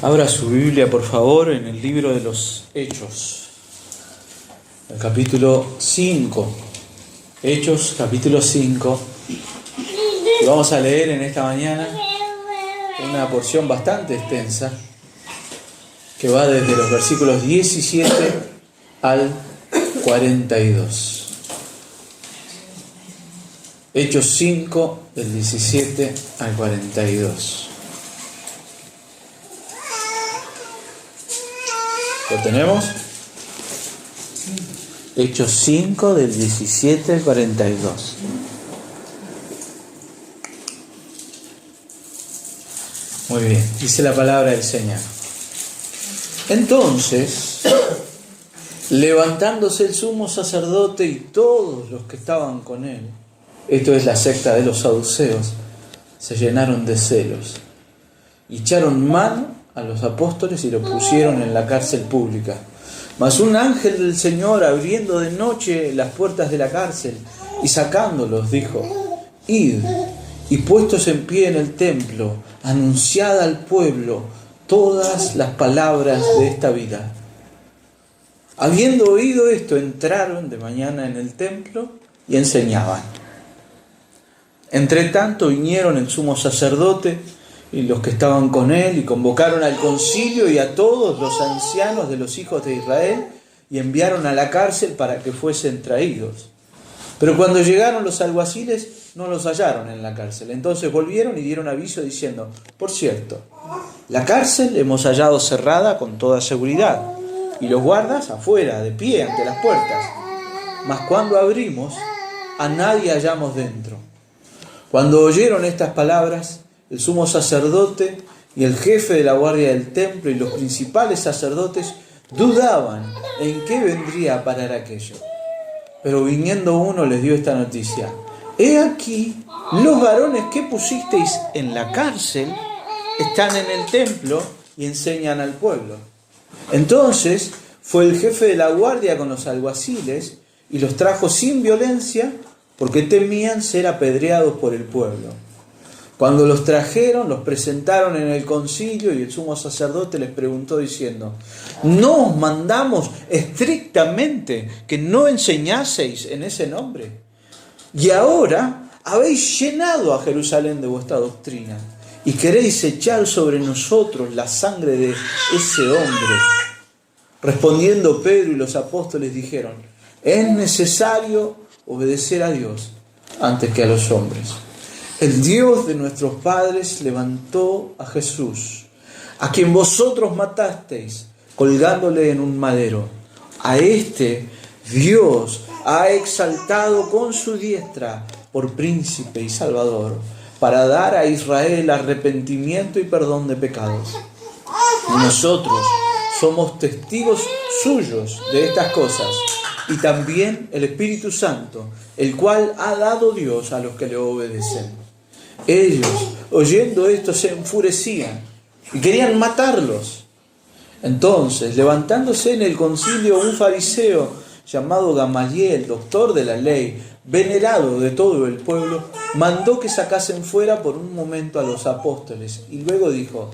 Abra su Biblia, por favor, en el libro de los Hechos, el capítulo 5. Hechos, capítulo 5. Y vamos a leer en esta mañana una porción bastante extensa que va desde los versículos 17 al 42. Hechos 5, del 17 al 42. ¿Lo tenemos? Hechos 5, del 17 al 42. Muy bien, dice la palabra del Señor. Entonces, levantándose el sumo sacerdote y todos los que estaban con él, esto es la secta de los saduceos, se llenaron de celos y echaron mano a los apóstoles y los pusieron en la cárcel pública. Mas un ángel del Señor, abriendo de noche las puertas de la cárcel y sacándolos, dijo: Id, y puestos en pie en el templo, anunciad al pueblo todas las palabras de esta vida. Habiendo oído esto, entraron de mañana en el templo y enseñaban. Entre tanto vinieron el sumo sacerdote y los que estaban con él, y convocaron al concilio y a todos los ancianos de los hijos de Israel, y enviaron a la cárcel para que fuesen traídos. Pero cuando llegaron los alguaciles, no los hallaron en la cárcel. Entonces volvieron y dieron aviso diciendo: por cierto, la cárcel hemos hallado cerrada con toda seguridad, y los guardas afuera, de pie ante las puertas. Mas cuando abrimos, a nadie hallamos dentro. Cuando oyeron estas palabras, el sumo sacerdote y el jefe de la guardia del templo y los principales sacerdotes dudaban en qué vendría a parar aquello. Pero viniendo uno les dio esta noticia: he aquí, los varones que pusisteis en la cárcel están en el templo y enseñan al pueblo. Entonces fue el jefe de la guardia con los alguaciles y los trajo sin violencia, porque temían ser apedreados por el pueblo. Cuando los trajeron, los presentaron en el concilio, y el sumo sacerdote les preguntó diciendo: ¿no os mandamos estrictamente que no enseñaseis en ese nombre? Y ahora habéis llenado a Jerusalén de vuestra doctrina, y queréis echar sobre nosotros la sangre de ese hombre. Respondiendo Pedro y los apóstoles dijeron: es necesario obedecer a Dios antes que a los hombres. El Dios de nuestros padres levantó a Jesús, a quien vosotros matasteis, colgándole en un madero. A este Dios ha exaltado con su diestra por príncipe y salvador, para dar a Israel arrepentimiento y perdón de pecados. Y nosotros somos testigos suyos de estas cosas, y también el Espíritu Santo, el cual ha dado Dios a los que le obedecen. Ellos, oyendo esto, se enfurecían y querían matarlos. Entonces, levantándose en el concilio un fariseo llamado Gamaliel, doctor de la ley, venerado de todo el pueblo, mandó que sacasen fuera por un momento a los apóstoles, y luego dijo: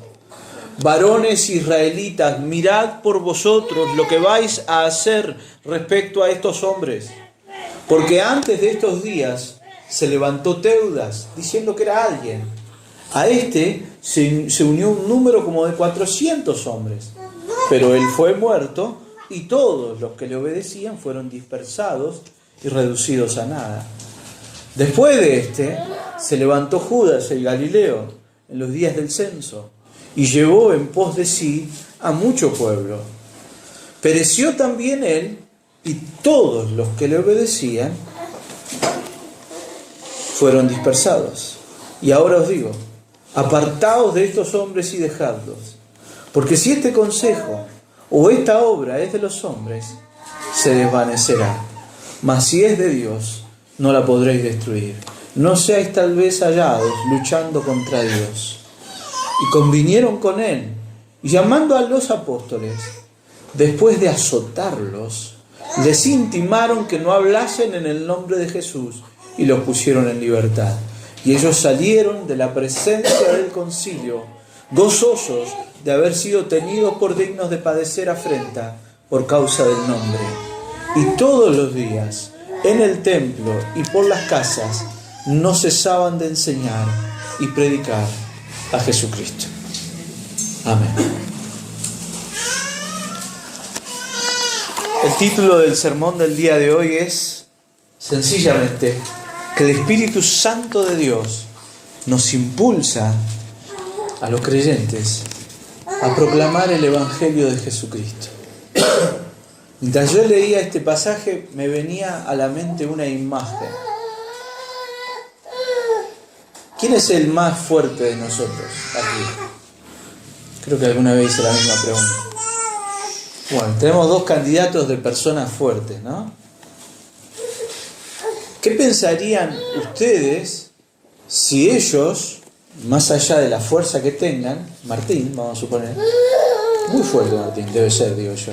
varones israelitas, mirad por vosotros lo que vais a hacer respecto a estos hombres. Porque antes de estos días se levantó Teudas, diciendo que era alguien. A este se unió un número como de 400 hombres. Pero él fue muerto, y todos los que le obedecían fueron dispersados y reducidos a nada. Después de este, se levantó Judas el Galileo en los días del censo, y llevó en pos de sí a mucho pueblo. Pereció también él, y todos los que le obedecían fueron dispersados. Y ahora os digo: apartaos de estos hombres y dejadlos, porque si este consejo o esta obra es de los hombres, se desvanecerá. Mas si es de Dios, no la podréis destruir. No seáis tal vez hallados luchando contra Dios. Y convinieron con él, y llamando a los apóstoles, después de azotarlos, les intimaron que no hablasen en el nombre de Jesús, y los pusieron en libertad. Y ellos salieron de la presencia del concilio, gozosos de haber sido tenidos por dignos de padecer afrenta por causa del nombre. Y todos los días, en el templo y por las casas, no cesaban de enseñar y predicar a Jesucristo. Amén. El título del sermón del día de hoy es, sencillamente, que el Espíritu Santo de Dios nos impulsa a los creyentes a proclamar el Evangelio de Jesucristo. Mientras yo leía este pasaje, me venía a la mente una imagen. ¿Quién es el más fuerte de nosotros aquí? Creo que alguna vez hice la misma pregunta. Bueno, tenemos dos candidatos de personas fuertes, ¿no? ¿Qué pensarían ustedes si ellos, más allá de la fuerza que tengan, Martín, vamos a suponer, muy fuerte Martín, debe ser, digo yo.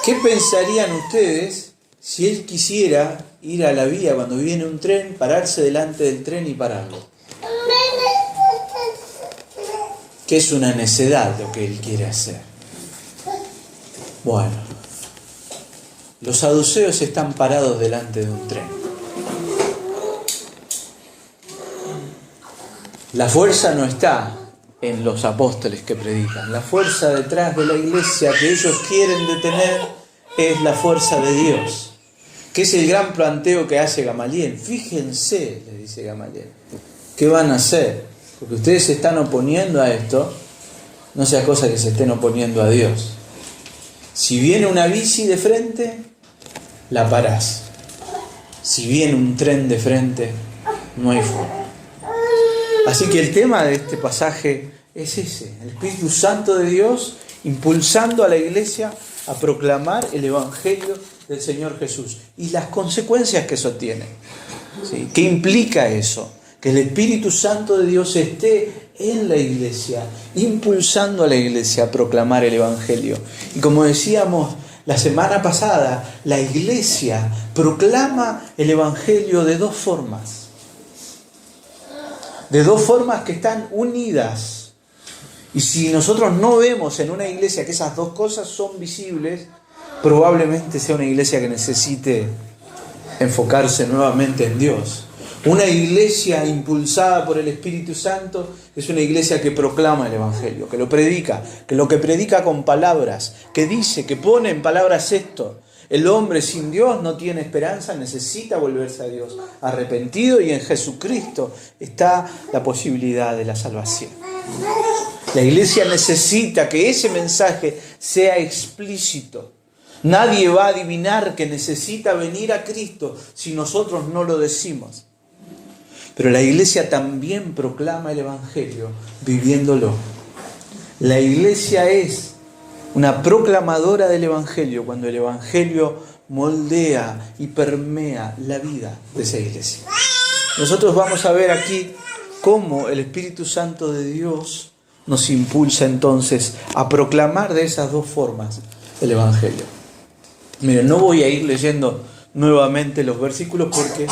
¿Qué pensarían ustedes si él quisiera ir a la vía cuando viene un tren, pararse delante del tren y pararlo? Que es una necedad lo que él quiere hacer. Bueno, los saduceos están parados delante de un tren. La fuerza no está en los apóstoles que predican. La fuerza detrás de la iglesia que ellos quieren detener es la fuerza de Dios, que es el gran planteo que hace Gamaliel. Fíjense, le dice Gamaliel, ¿qué van a hacer? Porque ustedes se están oponiendo a esto, no sea cosa que se estén oponiendo a Dios. Si viene una bici de frente, la parás. Si viene un tren de frente, no hay forma. Así que el tema de este pasaje es ese, el Espíritu Santo de Dios impulsando a la iglesia a proclamar el Evangelio del Señor Jesús y las consecuencias que eso tiene. ¿Sí? ¿Qué implica eso? Que el Espíritu Santo de Dios esté en la iglesia, impulsando a la iglesia a proclamar el Evangelio. Y como decíamos la semana pasada, la iglesia proclama el Evangelio de dos formas. De dos formas que están unidas. Y si nosotros no vemos en una iglesia que esas dos cosas son visibles, probablemente sea una iglesia que necesite enfocarse nuevamente en Dios. Una iglesia impulsada por el Espíritu Santo es una iglesia que proclama el Evangelio, que lo predica, que lo que predica con palabras, que dice, que pone en palabras esto. El hombre sin Dios no tiene esperanza, necesita volverse a Dios arrepentido y en Jesucristo está la posibilidad de la salvación. La iglesia necesita que ese mensaje sea explícito. Nadie va a adivinar que necesita venir a Cristo si nosotros no lo decimos. Pero la iglesia también proclama el Evangelio viviéndolo. La iglesia es una proclamadora del Evangelio cuando el Evangelio moldea y permea la vida de esa iglesia. Nosotros vamos a ver aquí cómo el Espíritu Santo de Dios nos impulsa entonces a proclamar de esas dos formas el Evangelio. Miren, no voy a ir leyendo nuevamente los versículos porque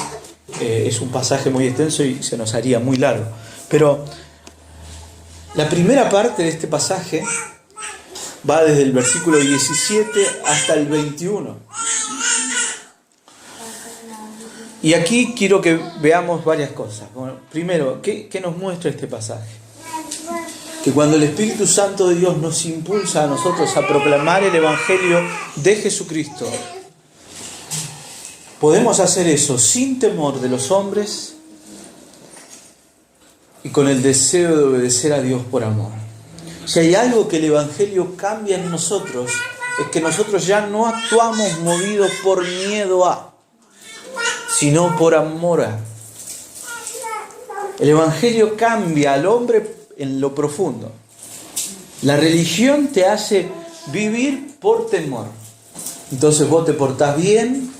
es un pasaje muy extenso y se nos haría muy largo. Pero la primera parte de este pasaje va desde el versículo 17 hasta el 21. Y aquí quiero que veamos varias cosas. Bueno, primero, ¿qué nos muestra este pasaje? Que cuando el Espíritu Santo de Dios nos impulsa a nosotros a proclamar el Evangelio de Jesucristo, podemos hacer eso sin temor de los hombres y con el deseo de obedecer a Dios por amor. Si hay algo que el Evangelio cambia en nosotros, es que nosotros ya no actuamos movidos por miedo a, sino por amor a. El Evangelio cambia al hombre en lo profundo. La religión te hace vivir por temor. Entonces vos te portás bien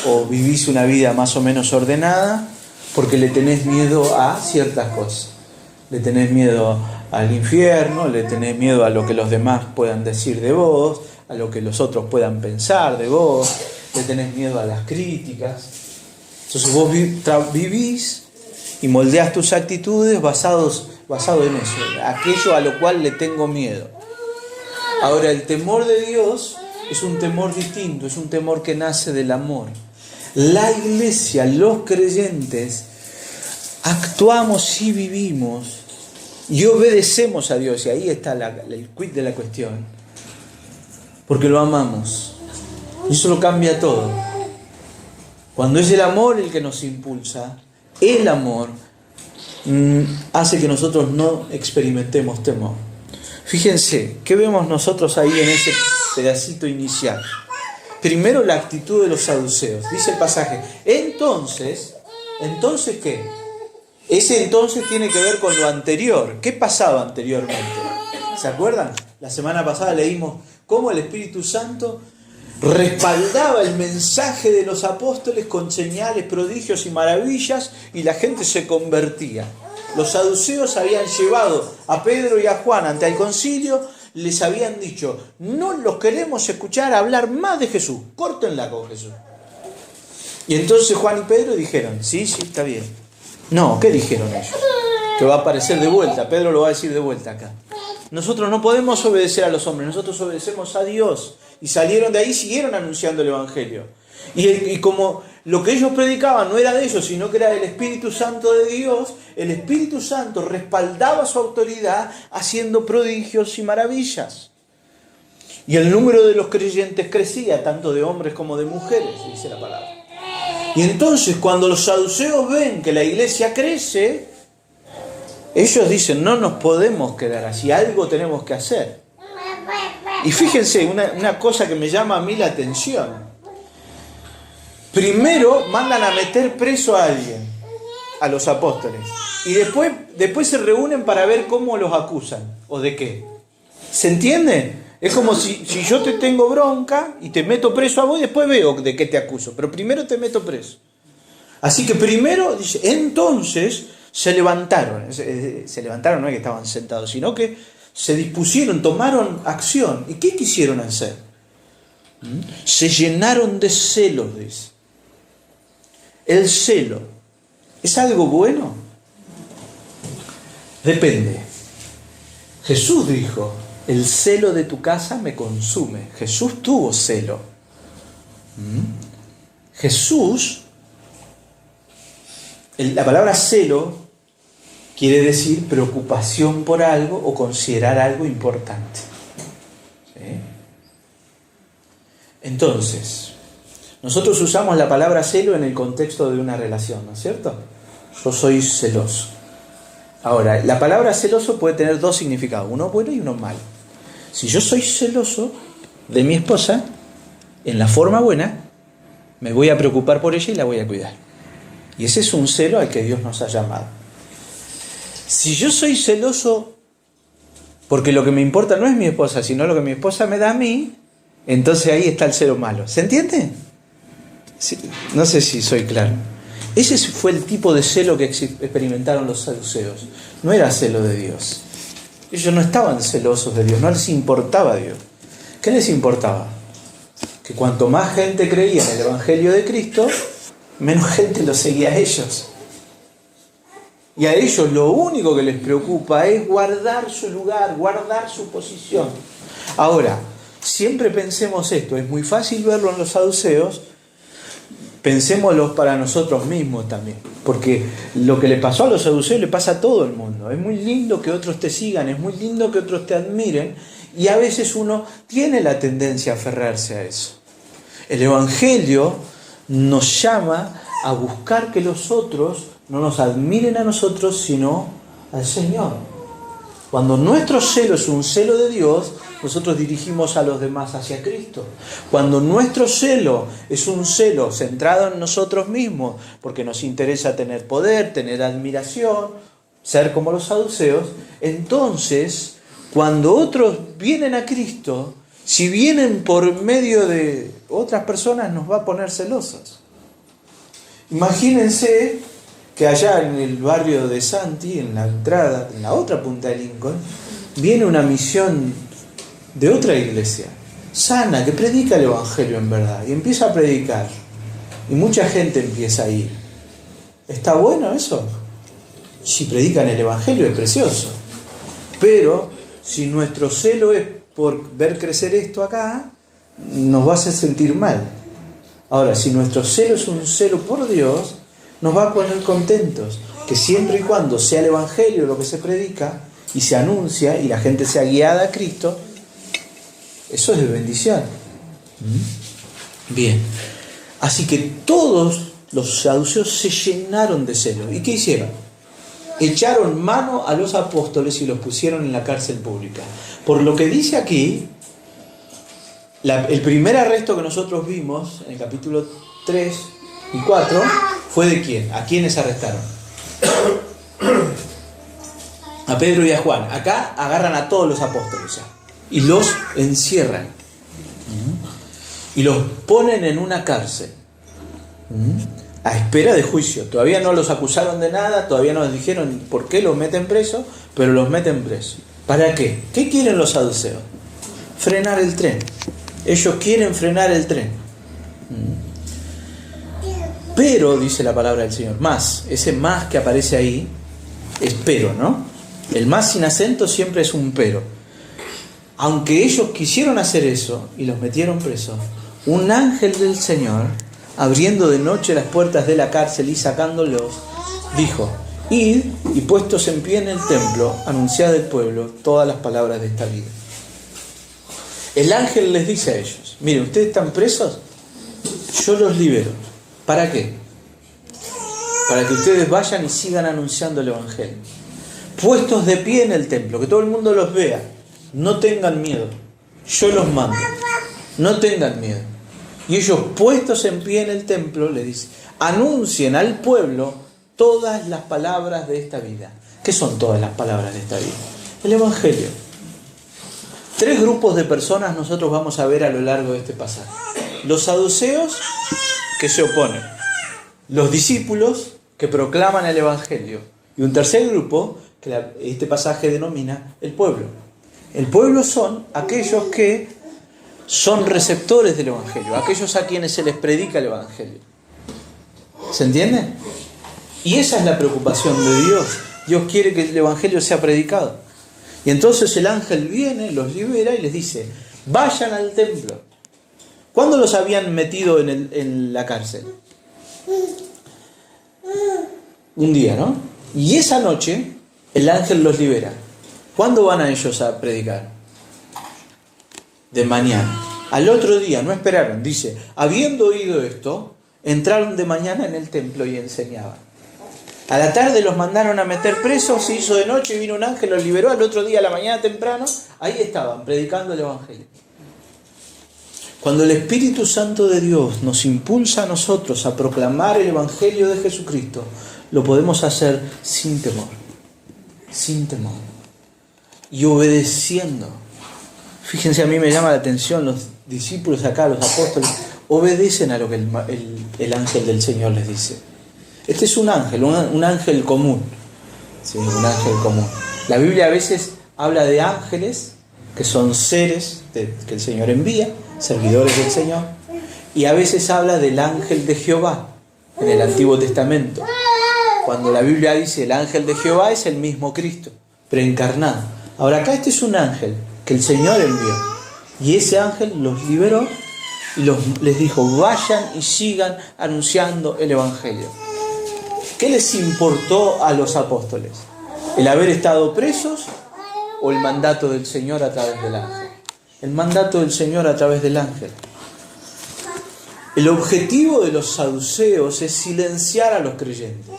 o vivís una vida más o menos ordenada porque le tenés miedo a ciertas cosas. Le tenés miedo al infierno, le tenés miedo a lo que los demás puedan decir de vos, a lo que los otros puedan pensar de vos, le tenés miedo a las críticas. Entonces vos vivís y moldeás tus actitudes basados basado en eso, aquello a lo cual le tengo miedo. Ahora, el temor de Dios es un temor distinto, es un temor que nace del amor. La iglesia, los creyentes, actuamos y vivimos y obedecemos a Dios, y ahí está el quid de la cuestión, porque lo amamos, y eso lo cambia todo. Cuando es el amor el que nos impulsa, el amor hace que nosotros no experimentemos temor. Fíjense, ¿qué vemos nosotros ahí en ese pedacito inicial? Primero, la actitud de los saduceos. Dice el pasaje, entonces ¿qué? Ese entonces tiene que ver con lo anterior. ¿Qué pasaba anteriormente? ¿Se acuerdan? La semana pasada leímos cómo el Espíritu Santo respaldaba el mensaje de los apóstoles con señales, prodigios y maravillas, y la gente se convertía. Los saduceos habían llevado a Pedro y a Juan ante el concilio, les habían dicho, no los queremos escuchar hablar más de Jesús, córtenla con Jesús. Y entonces Juan y Pedro dijeron, sí, está bien. No, ¿qué dijeron ellos? Que va a aparecer de vuelta, Pedro lo va a decir de vuelta acá. Nosotros no podemos obedecer a los hombres, nosotros obedecemos a Dios. Y salieron de ahí y siguieron anunciando el Evangelio. Y como lo que ellos predicaban no era de ellos, sino que era del Espíritu Santo de Dios, el Espíritu Santo respaldaba su autoridad haciendo prodigios y maravillas. Y el número de los creyentes crecía, tanto de hombres como de mujeres, dice la palabra. Y entonces cuando los saduceos ven que la iglesia crece, ellos dicen, no nos podemos quedar así, algo tenemos que hacer. Y fíjense, una cosa que me llama a mí la atención. Primero mandan a meter preso a alguien, a los apóstoles. Y después se reúnen para ver cómo los acusan, o de qué. ¿Se entiende? Es como si yo te tengo bronca y te meto preso a vos y después veo de qué te acuso. Pero primero te meto preso. Así que primero, dice, entonces se levantaron. Se levantaron, no es que estaban sentados, sino que se dispusieron, tomaron acción. ¿Y qué quisieron hacer? Se llenaron de celos, dice. El celo, ¿es algo bueno? Depende. Jesús dijo, el celo de tu casa me consume. Jesús tuvo celo. Jesús, la palabra celo quiere decir preocupación por algo o considerar algo importante. ¿Sí? Entonces, nosotros usamos la palabra celo en el contexto de una relación, ¿no es cierto? Yo soy celoso. Ahora, la palabra celoso puede tener dos significados, uno bueno y uno malo. Si yo soy celoso de mi esposa, en la forma buena, me voy a preocupar por ella y la voy a cuidar. Y ese es un celo al que Dios nos ha llamado. Si yo soy celoso porque lo que me importa no es mi esposa, sino lo que mi esposa me da a mí, entonces ahí está el celo malo. ¿Se entiende? Sí, no sé si soy claro. Ese fue el tipo de celo que experimentaron los saduceos. No era celo de Dios. Ellos no estaban celosos de Dios, no les importaba Dios. ¿Qué les importaba? Que cuanto más gente creía en el Evangelio de Cristo, menos gente lo seguía a ellos. Y a ellos lo único que les preocupa es guardar su lugar, guardar su posición. Ahora, siempre pensemos esto, es muy fácil verlo en los saduceos, pensémoslo para nosotros mismos también, porque lo que le pasó a los saduceos le pasa a todo el mundo. Es muy lindo que otros te sigan, es muy lindo que otros te admiren, y a veces uno tiene la tendencia a aferrarse a eso. El Evangelio nos llama a buscar que los otros no nos admiren a nosotros, sino al Señor. Cuando nuestro celo es un celo de Dios, nosotros dirigimos a los demás hacia Cristo. Cuando nuestro celo es un celo centrado en nosotros mismos, porque nos interesa tener poder, tener admiración, ser como los saduceos, entonces, cuando otros vienen a Cristo, si vienen por medio de otras personas, nos va a poner celosos. Imagínense que allá en el barrio de Santi, en la entrada, en la otra punta de Lincoln, viene una misión de otra iglesia, sana, que predica el Evangelio en verdad, y empieza a predicar, y mucha gente empieza a ir. ¿Está bueno eso? Si predican el Evangelio es precioso, pero si nuestro celo es por ver crecer esto acá, nos va a hacer sentir mal. Ahora, si nuestro celo es un celo por Dios, nos va a poner contentos, que siempre y cuando sea el Evangelio lo que se predica y se anuncia y la gente sea guiada a Cristo, eso es de bendición. Bien, así que todos los saduceos se llenaron de celo. ¿Y qué hicieron? Echaron mano a los apóstoles y los pusieron en la cárcel pública. Por lo que dice aquí, el primer arresto que nosotros vimos en el capítulo 3 y 4 fue de quién. ¿A quiénes arrestaron? A Pedro y a Juan. Acá agarran a todos los apóstoles ya, y los encierran y los ponen en una cárcel a espera de juicio. Todavía no los acusaron de nada, todavía no les dijeron por qué los meten presos, pero los meten presos. ¿Para qué? ¿Qué quieren los saduceos? Frenar el tren. Ellos quieren frenar el tren. Pero, dice la palabra del Señor, más, ese más que aparece ahí es pero, ¿no? El más sin acento siempre es un pero. Aunque ellos quisieron hacer eso y los metieron presos, un ángel del Señor, abriendo de noche las puertas de la cárcel y sacándolos, dijo: id y puestos en pie en el templo, anunciad al pueblo todas las palabras de esta vida. El ángel les dice a ellos: miren, ustedes están presos, yo los libero. ¿Para qué? Para que ustedes vayan y sigan anunciando el Evangelio. Puestos de pie en el templo, que todo el mundo los vea. No tengan miedo, yo los mando. No tengan miedo. Y ellos, puestos en pie en el templo, le dicen: anuncien al pueblo todas las palabras de esta vida. ¿Qué son todas las palabras de esta vida? El Evangelio. 3 grupos de personas nosotros vamos a ver a lo largo de este pasaje. Los saduceos, que se oponen. Los discípulos, que proclaman el Evangelio. Y un tercer grupo, que este pasaje denomina el pueblo. El pueblo son aquellos que son receptores del Evangelio, aquellos a quienes se les predica el Evangelio. ¿Se entiende? Y esa es la preocupación de Dios. Dios quiere que el Evangelio sea predicado. Y entonces el ángel viene, los libera y les dice: vayan al templo. ¿Cuándo los habían metido en la cárcel? Un día, ¿no? Y esa noche el ángel los libera. ¿Cuándo van a ellos a predicar? De mañana. Al otro día, no esperaron, dice: habiendo oído esto, entraron de mañana en el templo y enseñaban. A la tarde los mandaron a meter presos, se hizo de noche, vino un ángel, los liberó. Al otro día, a la mañana temprano, ahí estaban, predicando el Evangelio. Cuando el Espíritu Santo de Dios nos impulsa a nosotros a proclamar el Evangelio de Jesucristo, lo podemos hacer sin temor. Sin temor. Y obedeciendo. Fíjense, a mí me llama la atención, los discípulos acá, los apóstoles, obedecen a lo que el ángel del Señor les dice. Este es un ángel común. Sí, un ángel común. La Biblia a veces habla de ángeles, que son seres que el Señor envía, servidores del Señor, y a veces habla del ángel de Jehová, en el Antiguo Testamento. Cuando la Biblia dice el ángel de Jehová, es el mismo Cristo, preencarnado. Ahora acá este es un ángel que el Señor envió, y ese ángel los liberó y les dijo: vayan y sigan anunciando el Evangelio. ¿Qué les importó a los apóstoles? ¿El haber estado presos o el mandato del Señor a través del ángel? El mandato del Señor a través del ángel. El objetivo de los saduceos es silenciar a los creyentes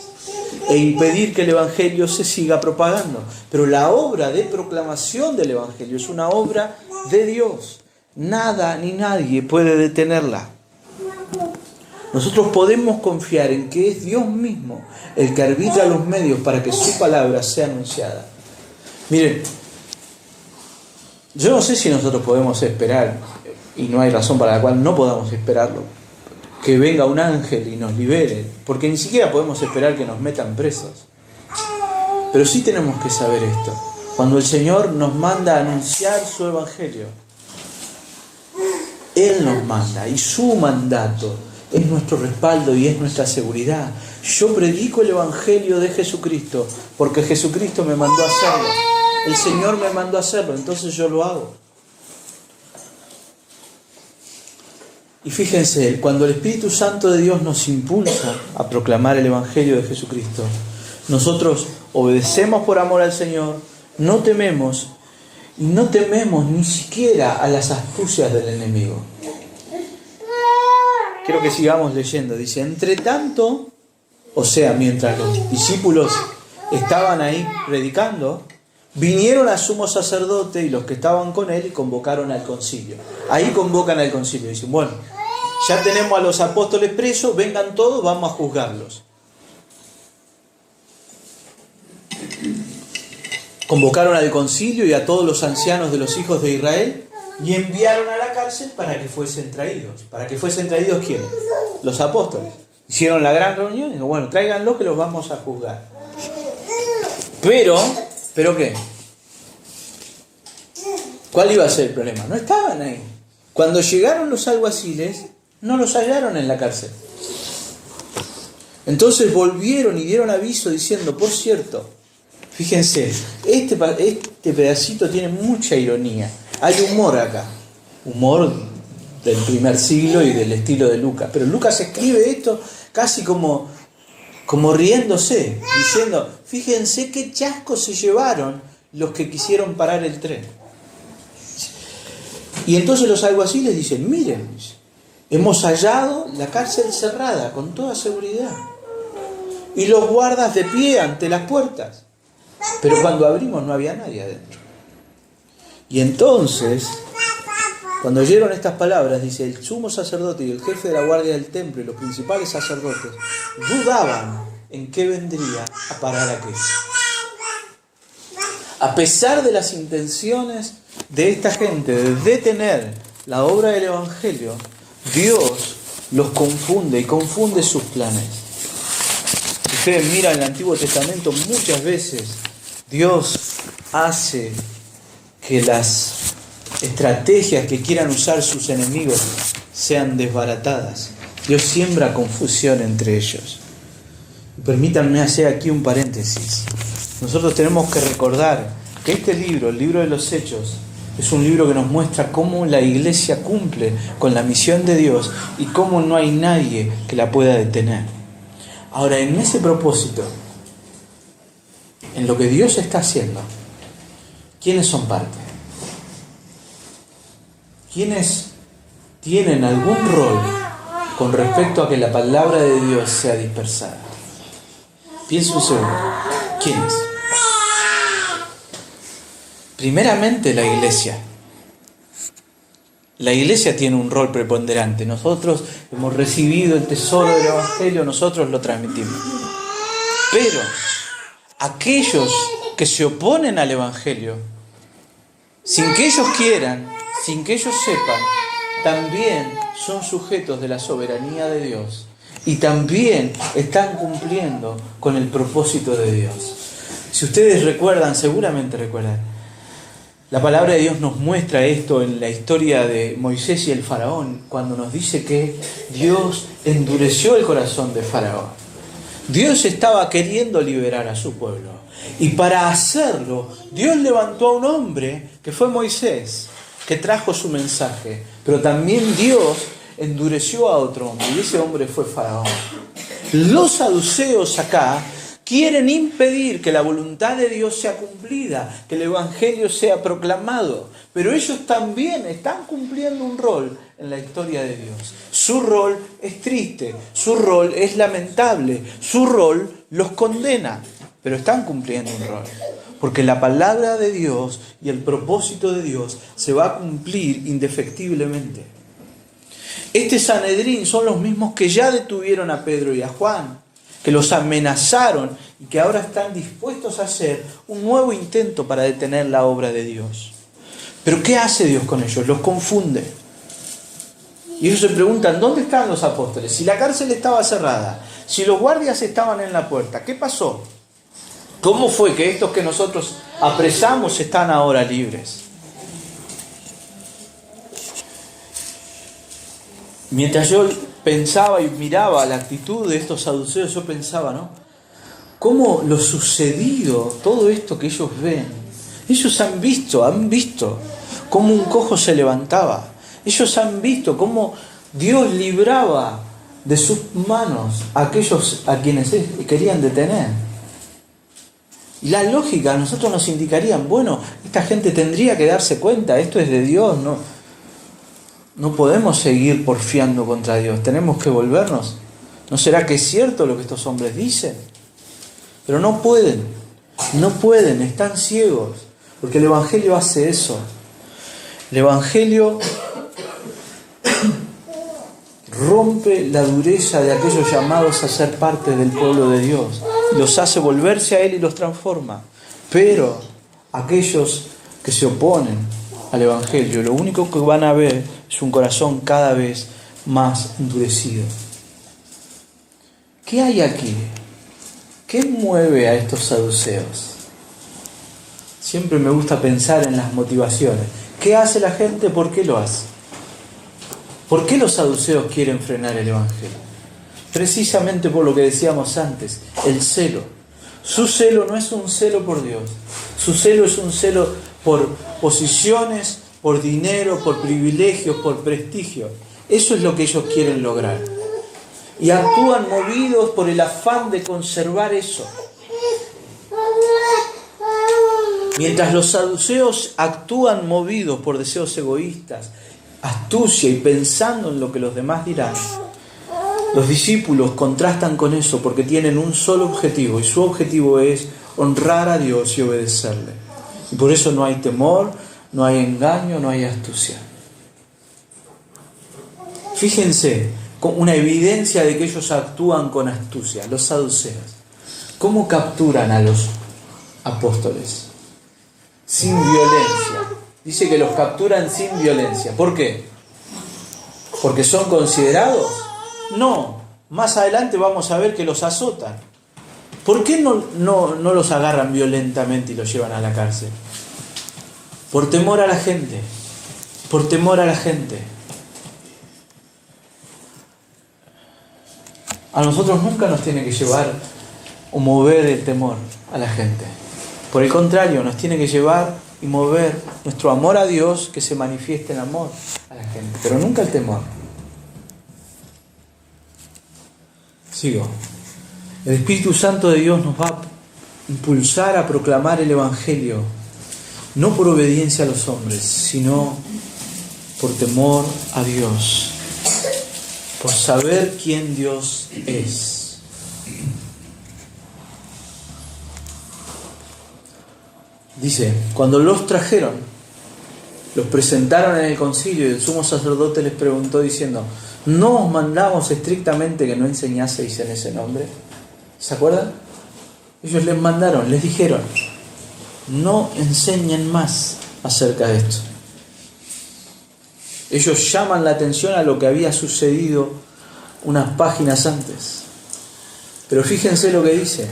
e impedir que el Evangelio se siga propagando. Pero la obra de proclamación del Evangelio es una obra de Dios. Nada ni nadie puede detenerla. Nosotros podemos confiar en que es Dios mismo el que arbitra los medios para que su palabra sea anunciada. Miren, yo no sé si nosotros podemos esperar, y no hay razón para la cual no podamos esperarlo, que venga un ángel y nos libere, porque ni siquiera podemos esperar que nos metan presos. Pero sí tenemos que saber esto: cuando el Señor nos manda a anunciar su Evangelio, Él nos manda, y su mandato es nuestro respaldo y es nuestra seguridad. Yo predico el Evangelio de Jesucristo porque Jesucristo me mandó a hacerlo. El Señor me mandó a hacerlo, entonces yo lo hago. Y fíjense, cuando el Espíritu Santo de Dios nos impulsa a proclamar el Evangelio de Jesucristo, nosotros obedecemos por amor al Señor, no tememos, y no tememos ni siquiera a las astucias del enemigo. Quiero que sigamos leyendo. Dice, entre tanto, o sea, mientras los discípulos estaban ahí predicando, vinieron al sumo sacerdote y los que estaban con él y convocaron al concilio. Ahí convocan al concilio. Dicen, bueno, ya tenemos a los apóstoles presos, vengan todos, vamos a juzgarlos. Convocaron al concilio y a todos los ancianos de los hijos de Israel y enviaron a la cárcel para que fuesen traídos. ¿Para que fuesen traídos quiénes? Los apóstoles. Hicieron la gran reunión y dijeron, bueno, tráiganlo que los vamos a juzgar. ¿Pero qué? ¿Cuál iba a ser el problema? No estaban ahí. Cuando llegaron los alguaciles, no los hallaron en la cárcel. Entonces volvieron y dieron aviso diciendo, por cierto, fíjense, este pedacito tiene mucha ironía. Hay humor acá. Humor del primer siglo y del estilo de Lucas. Pero Lucas escribe esto casi como riéndose, diciendo, fíjense qué chasco se llevaron los que quisieron parar el tren. Y entonces los alguaciles dicen, miren, hemos hallado la cárcel cerrada con toda seguridad y los guardas de pie ante las puertas, pero cuando abrimos no había nadie adentro. Y entonces, cuando oyeron estas palabras, dice, el sumo sacerdote y el jefe de la guardia del templo y los principales sacerdotes dudaban en qué vendría a parar aquello. A pesar de las intenciones de esta gente de detener la obra del Evangelio, Dios los confunde y confunde sus planes. Ustedes miran el Antiguo Testamento, muchas veces Dios hace que las estrategias que quieran usar sus enemigos sean desbaratadas. Dios siembra confusión entre ellos. Permítanme hacer aquí un paréntesis. Nosotros tenemos que recordar que este libro, el libro de los Hechos, es un libro que nos muestra cómo la iglesia cumple con la misión de Dios y cómo no hay nadie que la pueda detener. Ahora, en ese propósito, en lo que Dios está haciendo, ¿quiénes son parte? ¿Quiénes tienen algún rol con respecto a que la palabra de Dios sea dispersada? Piensa un segundo. ¿Quiénes? Primeramente la iglesia. La iglesia tiene un rol preponderante. Nosotros hemos recibido el tesoro del Evangelio, nosotros lo transmitimos. Pero aquellos que se oponen al Evangelio, sin que ellos quieran, sin que ellos sepan, también son sujetos de la soberanía de Dios y también están cumpliendo con el propósito de Dios. Si ustedes recuerdan, seguramente recuerdan, la palabra de Dios nos muestra esto en la historia de Moisés y el faraón, cuando nos dice que Dios endureció el corazón de Faraón. Dios estaba queriendo liberar a su pueblo. Y para hacerlo, Dios levantó a un hombre que fue Moisés, que trajo su mensaje. Pero también Dios endureció a otro hombre, y ese hombre fue Faraón. Los saduceos acá quieren impedir que la voluntad de Dios sea cumplida, que el Evangelio sea proclamado, pero ellos también están cumpliendo un rol en la historia de Dios. Su rol es triste, su rol es lamentable, su rol los condena, pero están cumpliendo un rol, porque la palabra de Dios y el propósito de Dios se va a cumplir indefectiblemente. Este Sanedrín son los mismos que ya detuvieron a Pedro y a Juan, que los amenazaron y que ahora están dispuestos a hacer un nuevo intento para detener la obra de Dios. Pero ¿qué hace Dios con ellos? Los confunde. Y ellos se preguntan, ¿dónde están los apóstoles? Si la cárcel estaba cerrada, si los guardias estaban en la puerta, ¿qué pasó? ¿Cómo fue que estos que nosotros apresamos están ahora libres? Mientras yo pensaba y miraba la actitud de estos saduceos, yo pensaba, ¿no? Cómo lo sucedido, todo esto que ellos ven, ellos han visto cómo un cojo se levantaba, ellos han visto cómo Dios libraba de sus manos a aquellos a quienes querían detener. Y la lógica a nosotros nos indicarían, bueno, esta gente tendría que darse cuenta, esto es de Dios, no podemos seguir porfiando contra Dios, tenemos que volvernos. ¿No será que es cierto lo que estos hombres dicen? Pero no pueden, están ciegos, porque el Evangelio hace eso. El Evangelio rompe la dureza de aquellos llamados a ser parte del pueblo de Dios, los hace volverse a Él y los transforma. Pero aquellos que se oponen al Evangelio, lo único que van a ver es un corazón cada vez más endurecido. ¿Qué hay aquí? ¿Qué mueve a estos saduceos? Siempre me gusta pensar en las motivaciones. ¿Qué hace la gente? ¿Por qué lo hace? ¿Por qué los saduceos quieren frenar el Evangelio? Precisamente por lo que decíamos antes, el celo. Su celo no es un celo por Dios. Su celo es un celo por posiciones, por dinero, por privilegios, por prestigio. Eso es lo que ellos quieren lograr. Y actúan movidos por el afán de conservar eso. Mientras los saduceos actúan movidos por deseos egoístas, astucia y pensando en lo que los demás dirán, los discípulos contrastan con eso porque tienen un solo objetivo, y su objetivo es honrar a Dios y obedecerle. Y por eso no hay temor, no hay engaño, no hay astucia. Fíjense, una evidencia de que ellos actúan con astucia, los saduceos. ¿Cómo capturan a los apóstoles? Sin violencia. Dice que los capturan sin violencia. ¿Por qué? ¿Porque son considerados? No. Más adelante vamos a ver que los azotan. ¿Por qué no los agarran violentamente y los llevan a la cárcel? Por temor a la gente. Por temor a la gente. A nosotros nunca nos tiene que llevar o mover el temor a la gente. Por el contrario, nos tiene que llevar y mover nuestro amor a Dios, que se manifieste en amor a la gente, pero nunca el temor. Sigo. El Espíritu Santo de Dios nos va a impulsar a proclamar el Evangelio, no por obediencia a los hombres, sino por temor a Dios, por saber quién Dios es. Dice, cuando los trajeron, los presentaron en el concilio, y el sumo sacerdote les preguntó diciendo, ¿no os mandamos estrictamente que no enseñaseis en ese nombre? ¿Se acuerdan? Ellos les mandaron, les dijeron, no enseñen más acerca de esto. Ellos llaman la atención a lo que había sucedido unas páginas antes. Pero fíjense lo que dice.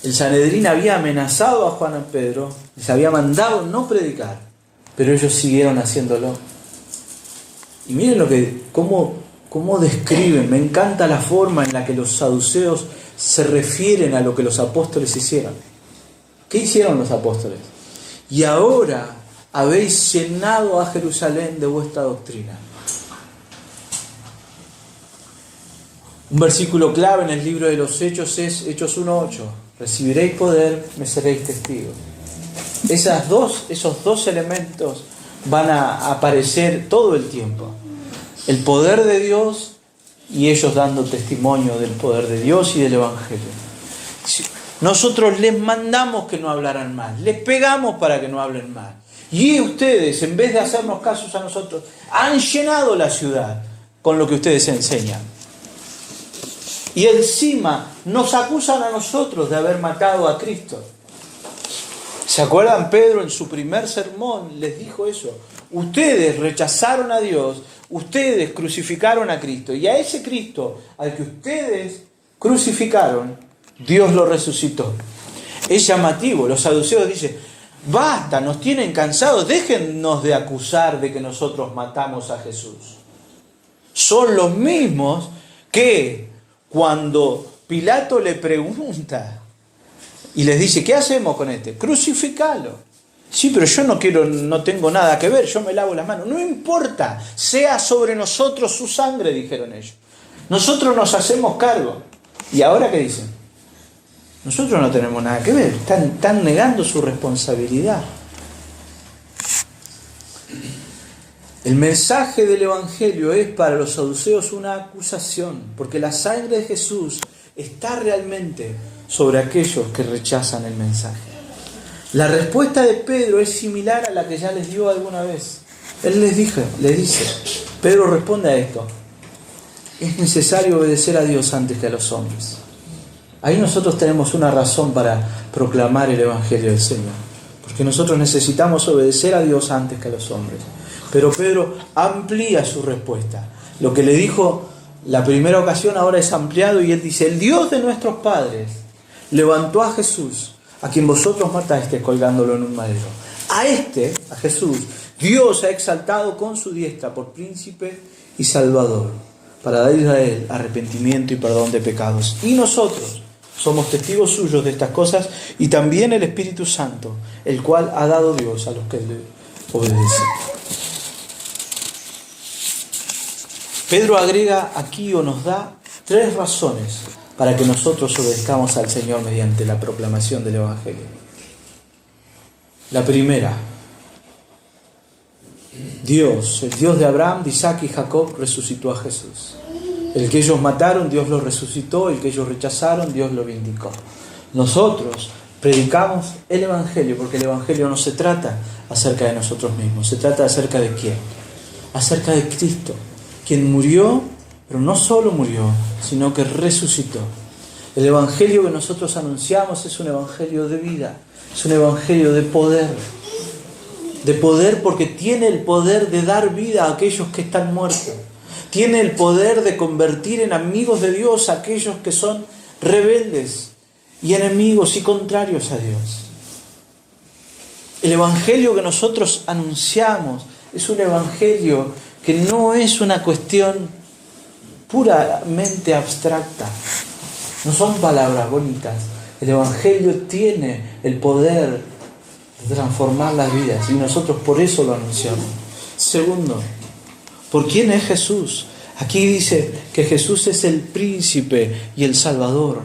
El Sanedrín había amenazado a Juan y Pedro, les había mandado no predicar, pero ellos siguieron haciéndolo. Y miren cómo describen, me encanta la forma en la que los saduceos se refieren a lo que los apóstoles hicieron. ¿Qué hicieron los apóstoles? Y ahora habéis llenado a Jerusalén de vuestra doctrina. Un versículo clave en el libro de los Hechos es Hechos 1:8. Recibiréis poder, me seréis testigos. Esos dos elementos van a aparecer todo el tiempo. El poder de Dios y ellos dando testimonio del poder de Dios y del Evangelio. Nosotros les mandamos que no hablaran más, les pegamos para que no hablen más. Y ustedes, en vez de hacernos casos a nosotros, han llenado la ciudad con lo que ustedes enseñan. Y encima nos acusan a nosotros de haber matado a Cristo. ¿Se acuerdan? Pedro en su primer sermón les dijo eso. Ustedes rechazaron a Dios, ustedes crucificaron a Cristo. Y a ese Cristo al que ustedes crucificaron, Dios lo resucitó. Es llamativo. Los saduceos dicen, basta, nos tienen cansados, déjennos de acusar de que nosotros matamos a Jesús. Son los mismos que cuando Pilato le pregunta y les dice, ¿qué hacemos con este? Crucificalo. Sí, pero yo no tengo nada que ver, yo me lavo las manos. No importa, sea sobre nosotros su sangre, dijeron ellos. Nosotros nos hacemos cargo. ¿Y ahora qué dicen? Nosotros no tenemos nada que ver, están negando su responsabilidad. El mensaje del Evangelio es para los saduceos una acusación, porque la sangre de Jesús está realmente sobre aquellos que rechazan el mensaje. La respuesta de Pedro es similar a la que ya les dio alguna vez. Él les dice, Pedro responde a esto: es necesario obedecer a Dios antes que a los hombres. Ahí nosotros tenemos una razón para proclamar el Evangelio del Señor, porque nosotros necesitamos obedecer a Dios antes que a los hombres. Pero Pedro amplía su respuesta. Lo que le dijo la primera ocasión ahora es ampliado, y él dice: el Dios de nuestros padres levantó a Jesús, a quien vosotros mataste colgándolo en un madero. A Jesús, Dios ha exaltado con su diestra por príncipe y salvador, para dar a Israel arrepentimiento y perdón de pecados. Y nosotros somos testigos suyos de estas cosas, y también el Espíritu Santo, el cual ha dado Dios a los que le obedecen. Pedro agrega aquí, o nos da, 3 razones para que nosotros obedezcamos al Señor mediante la proclamación del Evangelio. La primera: Dios, el Dios de Abraham, de Isaac y Jacob, resucitó a Jesús. El que ellos mataron, Dios lo resucitó. El que ellos rechazaron, Dios lo vindicó. Nosotros predicamos el Evangelio, porque el Evangelio no se trata acerca de nosotros mismos. Se trata acerca de ¿quién? Acerca de Cristo, quien murió, pero no solo murió, sino que resucitó. El Evangelio que nosotros anunciamos es un Evangelio de vida, es un Evangelio de poder. De poder, porque tiene el poder de dar vida a aquellos que están muertos. Tiene el poder de convertir en amigos de Dios a aquellos que son rebeldes y enemigos y contrarios a Dios. El Evangelio que nosotros anunciamos es un Evangelio que no es una cuestión puramente abstracta. No son palabras bonitas. El Evangelio tiene el poder de transformar las vidas, y nosotros por eso lo anunciamos. Segundo, ¿por quién es Jesús? Aquí dice que Jesús es el príncipe y el salvador.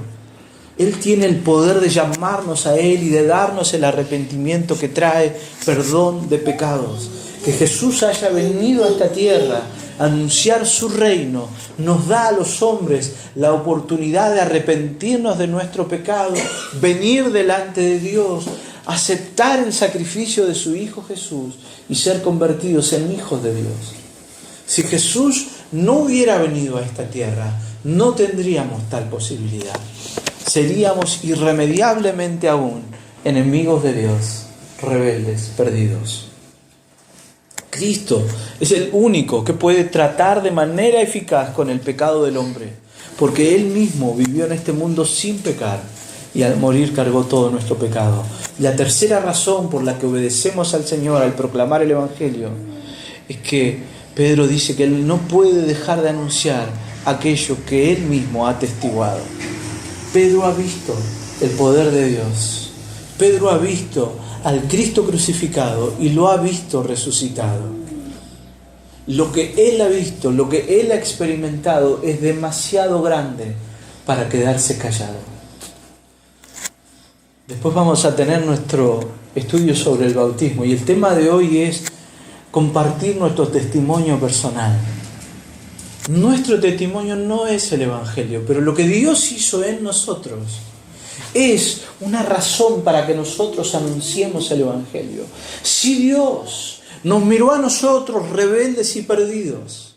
Él tiene el poder de llamarnos a Él y de darnos el arrepentimiento que trae perdón de pecados. Que Jesús haya venido a esta tierra a anunciar su reino nos da a los hombres la oportunidad de arrepentirnos de nuestro pecado, venir delante de Dios, aceptar el sacrificio de su Hijo Jesús y ser convertidos en hijos de Dios. Si Jesús no hubiera venido a esta tierra, no tendríamos tal posibilidad. Seríamos irremediablemente aún enemigos de Dios, rebeldes, perdidos. Cristo es el único que puede tratar de manera eficaz con el pecado del hombre, porque Él mismo vivió en este mundo sin pecar y al morir cargó todo nuestro pecado. La tercera razón por la que obedecemos al Señor al proclamar el Evangelio es que Pedro dice que Él no puede dejar de anunciar aquello que Él mismo ha atestiguado. Pedro ha visto el poder de Dios. Pedro ha visto al Cristo crucificado y lo ha visto resucitado. Lo que Él ha visto, lo que Él ha experimentado es demasiado grande para quedarse callado. Después vamos a tener nuestro estudio sobre el bautismo, y el tema de hoy es compartir nuestro testimonio personal. Nuestro testimonio no es el Evangelio, pero lo que Dios hizo en nosotros es una razón para que nosotros anunciemos el Evangelio. Si Dios nos miró a nosotros rebeldes y perdidos,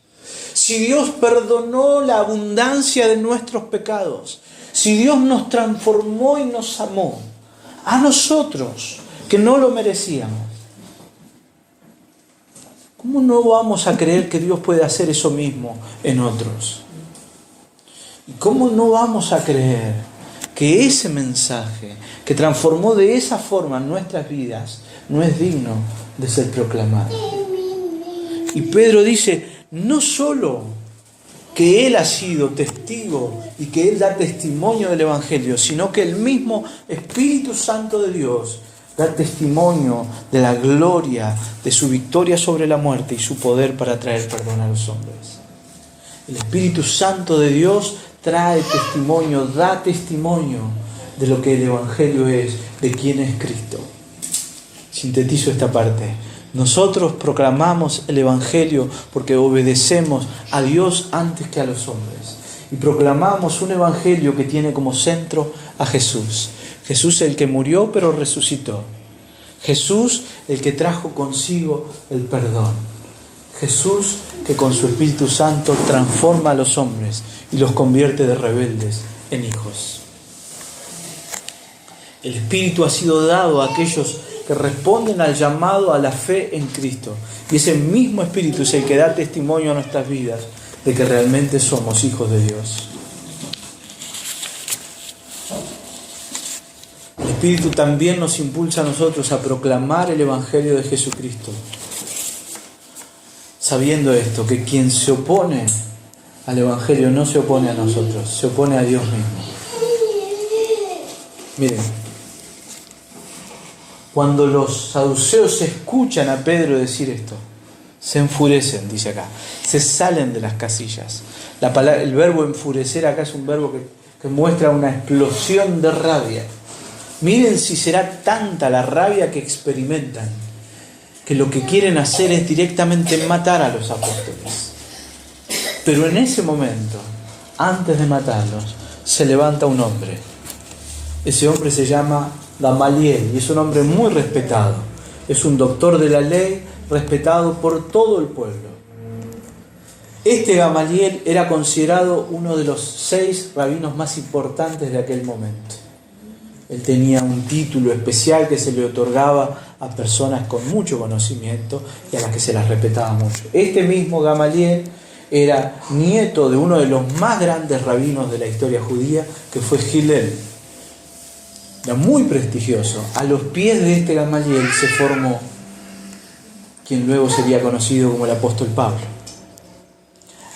si Dios perdonó la abundancia de nuestros pecados, si Dios nos transformó y nos amó, a nosotros que no lo merecíamos, ¿cómo no vamos a creer que Dios puede hacer eso mismo en otros? ¿Y cómo no vamos a creer que ese mensaje que transformó de esa forma nuestras vidas no es digno de ser proclamado? Y Pedro dice, no solo que Él ha sido testigo y que Él da testimonio del Evangelio, sino que el mismo Espíritu Santo de Dios da testimonio de la gloria, de su victoria sobre la muerte y su poder para traer perdón a los hombres. El Espíritu Santo de Dios trae testimonio, da testimonio de lo que el Evangelio es, de quién es Cristo. Sintetizo esta parte. Nosotros proclamamos el Evangelio porque obedecemos a Dios antes que a los hombres. Y proclamamos un Evangelio que tiene como centro a Jesús. Jesús el que murió pero resucitó. Jesús el que trajo consigo el perdón. Jesús que con su Espíritu Santo transforma a los hombres y los convierte de rebeldes en hijos. El Espíritu ha sido dado a aquellos que responden al llamado a la fe en Cristo. Y ese mismo Espíritu es el que da testimonio a nuestras vidas de que realmente somos hijos de Dios. El Espíritu también nos impulsa a nosotros a proclamar el Evangelio de Jesucristo, sabiendo esto, que quien se opone al Evangelio no se opone a nosotros, se opone a Dios mismo. Miren, cuando los saduceos escuchan a Pedro decir esto, se enfurecen, dice acá, se salen de las casillas. El verbo enfurecer acá es un verbo que muestra una explosión de rabia. Miren si será tanta la rabia que experimentan, que lo que quieren hacer es directamente matar a los apóstoles. Pero en ese momento, antes de matarlos, se levanta un hombre. Ese hombre se llama Gamaliel y es un hombre muy respetado. Es un doctor de la ley, respetado por todo el pueblo. Este Gamaliel era considerado uno de los 6 rabinos más importantes de aquel momento. Él tenía un título especial que se le otorgaba a personas con mucho conocimiento y a las que se las respetaba mucho. Este mismo Gamaliel era nieto de uno de los más grandes rabinos de la historia judía, que fue Hillel. Era muy prestigioso. A los pies de este Gamaliel se formó quien luego sería conocido como el apóstol Pablo.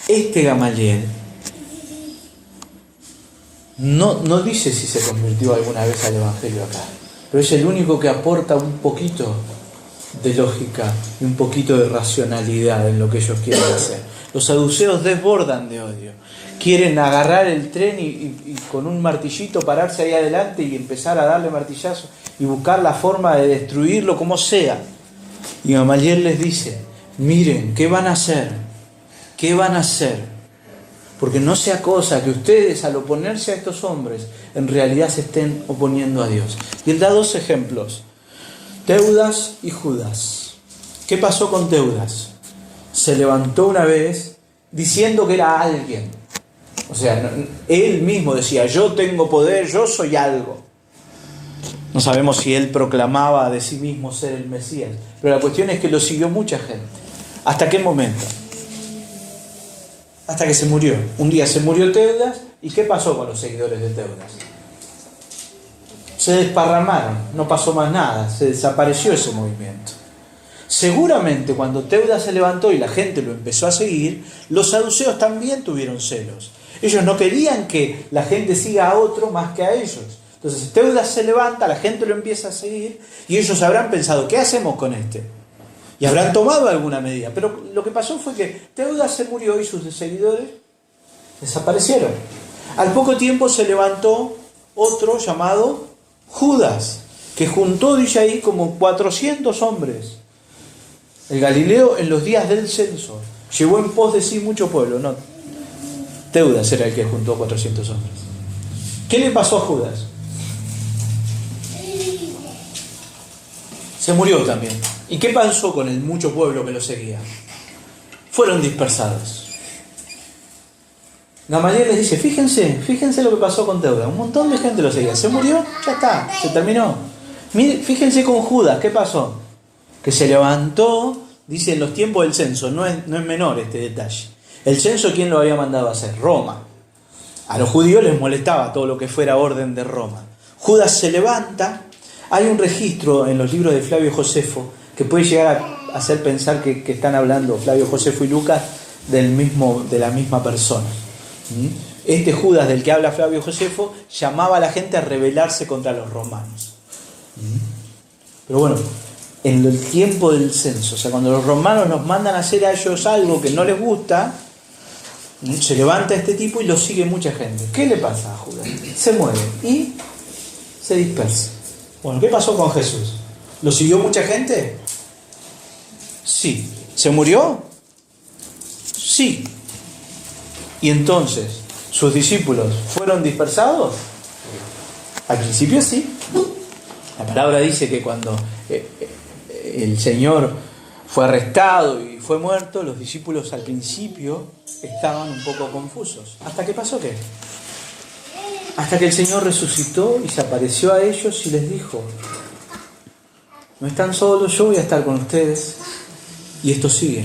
Este Gamaliel no dice si se convirtió alguna vez al Evangelio acá, pero es el único que aporta un poquito de lógica y un poquito de racionalidad en lo que ellos quieren hacer. Los saduceos desbordan de odio. Quieren agarrar el tren y con un martillito pararse ahí adelante y empezar a darle martillazos y buscar la forma de destruirlo como sea. Y Gamaliel les dice, miren, ¿qué van a hacer? ¿Qué van a hacer? Porque no sea cosa que ustedes al oponerse a estos hombres en realidad se estén oponiendo a Dios. Y él da 2 ejemplos, Teudas y Judas. ¿Qué pasó con Teudas? Se levantó una vez diciendo que era alguien. O sea, él mismo decía, yo tengo poder, yo soy algo. No sabemos si él proclamaba de sí mismo ser el Mesías, pero la cuestión es que lo siguió mucha gente. ¿Hasta qué momento? Hasta que se murió. Un día se murió Teudas, ¿y qué pasó con los seguidores de Teudas? Se desparramaron, no pasó más nada, se desapareció ese movimiento. Seguramente cuando Teudas se levantó y la gente lo empezó a seguir, los saduceos también tuvieron celos. Ellos no querían que la gente siga a otro más que a ellos. Entonces Teudas se levanta, la gente lo empieza a seguir y ellos habrán pensado, ¿qué hacemos con este? Y habrán tomado alguna medida. Pero lo que pasó fue que Teudas se murió y sus seguidores desaparecieron. Al poco tiempo se levantó otro llamado Judas, que juntó, dice ahí, como 400 hombres. El Galileo en los días del censo llevó en pos de sí mucho pueblo. No, Teudas era el que juntó 400 hombres. ¿Qué le pasó a Judas? Se murió también. ¿Y qué pasó con el mucho pueblo que lo seguía? Fueron dispersados. Gamaliel les dice, fíjense lo que pasó con Teudas. Un montón de gente lo seguía. Se murió, ya está, se terminó. Fíjense con Judas, ¿qué pasó? Que se levantó, dice en los tiempos del censo, no es menor este detalle. El censo, ¿quién lo había mandado a hacer? Roma. A los judíos les molestaba todo lo que fuera orden de Roma. Judas se levanta. Hay un registro en los libros de Flavio Josefo que puede llegar a hacer pensar que están hablando Flavio Josefo y Lucas de la misma persona. Este Judas del que habla Flavio Josefo llamaba a la gente a rebelarse contra los romanos. Pero bueno, en el tiempo del censo, o sea, cuando los romanos nos mandan a hacer a ellos algo que no les gusta, se levanta este tipo y lo sigue mucha gente. ¿Qué le pasa a Judas? Se muere y se dispersa. Bueno, ¿qué pasó con Jesús? ¿Lo siguió mucha gente? Sí. ¿Se murió? Sí. ¿Y entonces sus discípulos fueron dispersados? Al principio sí. La palabra dice que cuando el Señor fue arrestado y fue muerto, los discípulos al principio estaban un poco confusos. ¿Hasta qué pasó qué? Hasta que el Señor resucitó y se apareció a ellos y les dijo: no están solos, yo voy a estar con ustedes. Y esto sigue.